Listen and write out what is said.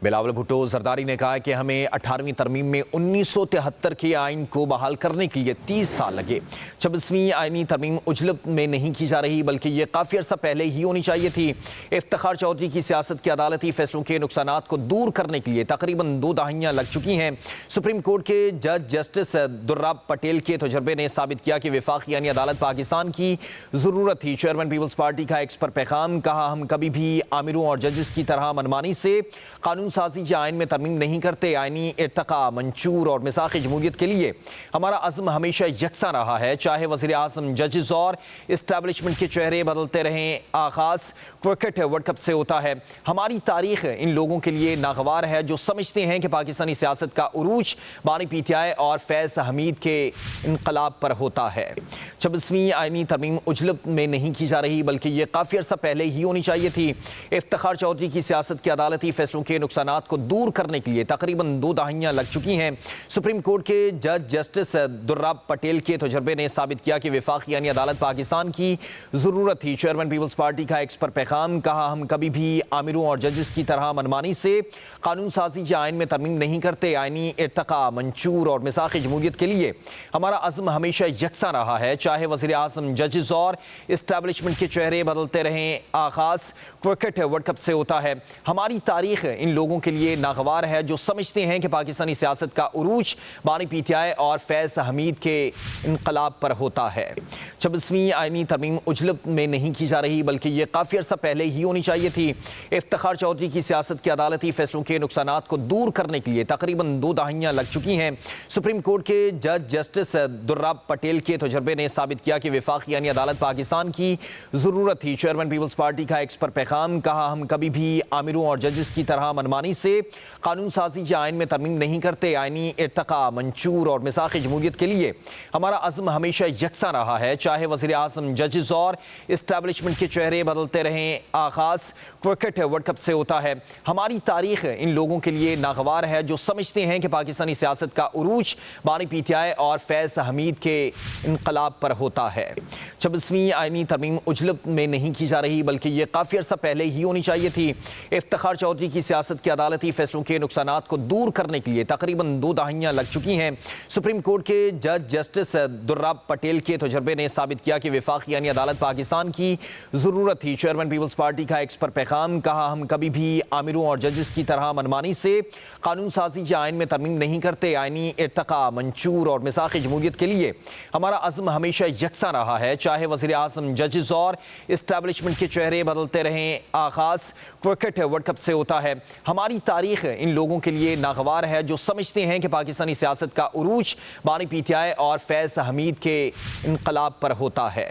बिलावल भुट्टो जरदारी ने कहा कि हमें 18वीं तरमीम में 1973 के आइन को बहाल करने के लिए 30 साल लगे। 26वीं आइनी तरमीम उजलत में नहीं की जा रही बल्कि ये काफ़ी अर्सा पहले ही होनी चाहिए थी। इफ्तिखार चौधरी की सियासत के अदालती फैसलों के नुकसानात को दूर करने के लिए तकरीबन 2 दहाइयाँ लग चुकी हैं। सुप्रीम कोर्ट के जज जस्टिस दुर्रा पटेल के तजर्बे ने साबित किया कि वफाकी यानी अदालत पाकिस्तान की ज़रूरत थी। चेयरमैन पीपल्स पार्टी का एक्स पर पैगाम, कहा हम कभी भी आमिरों और जजेस की तरह मनमानी से कानून साजी या आइन में तरमीम नहीं करते। आइनी इर्तका, मंशूर और मिसाक़ जमहूरियत के लिए हमारा अज़्म हमेशा यकसा रहा है। चाहे वज़ीर आज़म, जजेस और इस्टेब्लिशमेंट के चेहरे बदलते रहें। आगाज़ क्रिकेट वर्ल्ड कप से होता है। हमारी तारीख इन लोगों के लिए नागवार है जो समझते हैं कि पाकिस्तानी सियासत का उरूज बानी PTI और फैज़ हमीद के इनकलाब पर होता है। 26वीं आइनी तरमीम उजलत में नहीं की जा रही बल्कि ये काफ़ी अर्सा पहले ही होनी चाहिए थी। इफ्तिखार चौधरी की सियासत के अदालती फैसलों के नुकसानात को दूर करने के लिए तकरीबन 2 दहाइयाँ लग चुकी हैं। सुप्रीम कोर्ट के जज जस्टिस दुर्रा पटेल के तजर्बे ने साबित किया कि वफाकी यानी अदालत पाकिस्तान की ज़रूरत थी। चेयरमैन पीपल्स पार्टी का एक्स पर पैगाम, कहा हम कभी भी आमिरों और जजेस की तरह मनमानी से कानून साजी या आइन में तरमीम नहीं करते। आइनी इर्तका, मंशूर और मिसाक़ जमहूरियत के लिए हमारा अज़्म हमेशा यकसा रहा है। चाहे वज़ीर आज़म, जजेस और इस्टेब्लिशमेंट के चेहरे बदलते रहें। आगाज़ क्रिकेट वर्ल्ड कप से होता है। हमारी तारीख इन लोगों के लिए नागवार है जो समझते हैं कि पाकिस्तानी सियासत का उरूज बानी PTI और फैज़ हमीद के इनकलाब पर होता है। 26वीं आइनी तरमीम उजलत में नहीं की जा रही बल्कि ये काफ़ी अर्सा पहले ही होनी चाहिए थी। इफ्तिखार चौधरी की सियासत के अदालती फैसलों के नुकसानात को दूर करने के लिए तकरीबन 2 दहाइयाँ लग चुकी हैं। सुप्रीम कोर्ट के जज जस्टिस दुर्रा पटेल के तजर्बे ने साबित किया कि वफाकी यानी अदालत पाकिस्तान की ज़रूरत थी। चेयरमैन पीपल्स पार्टी का एक्स पर पैगाम, कहा हम कभी भी आमिरों और जजेस की तरह मनमानी से कानून साजी या आइन में तरमीम नहीं करते। आइनी इर्तका, मंशूर और मिसाक़ जमहूरियत के लिए हमारा अज़्म हमेशा यकसा रहा है। चाहे वज़ीर आज़म, जजेस और इस्टेब्लिशमेंट के चेहरे बदलते रहें। आगाज़ क्रिकेट वर्ल्ड कप से होता है। हमारी तारीख इन लोगों के लिए नागवार है जो समझते हैं कि पाकिस्तानी सियासत का उरूज बानी PTI और फैज़ हमीद के इनकलाब पर होता है। 26वीं आइनी तरमीम उजलत में नहीं की जा रही बल्कि ये काफ़ी अर्सा पहले ही होनी चाहिए थी। इफ्तिखार चौधरी की सियासत के अदालती फैसलों के नुकसानात को दूर करने के लिए तकरीबन 2 दहाइयाँ लग चुकी हैं। सुप्रीम कोर्ट के जज जस्टिस दुर्रा पटेल के तजर्बे ने साबित किया कि वफाकी यानी अदालत पाकिस्तान की ज़रूरत थी। चेयरमैन पीपल्स पार्टी का एक्स पर पैगाम, कहा हम कभी भी आमिरों और जजेस की तरह मनमानी से कानून साजी या आइन में तरमीम नहीं करते। आइनी इर्तका, मंशूर और मिसाक़ जमहूरियत के लिए हमारा अज़्म हमेशा यकसा रहा है। चाहे वज़ीर आज़म, जजेस और इस्टेब्लिशमेंट के चेहरे बदलते रहें। आगाज़ क्रिकेट वर्ल्ड कप से होता है। हमारी तारीख इन लोगों के लिए नागवार है जो समझते हैं कि पाकिस्तानी सियासत का उरूज बानी PTI और फैज़ हमीद के इनकलाब पर होता है।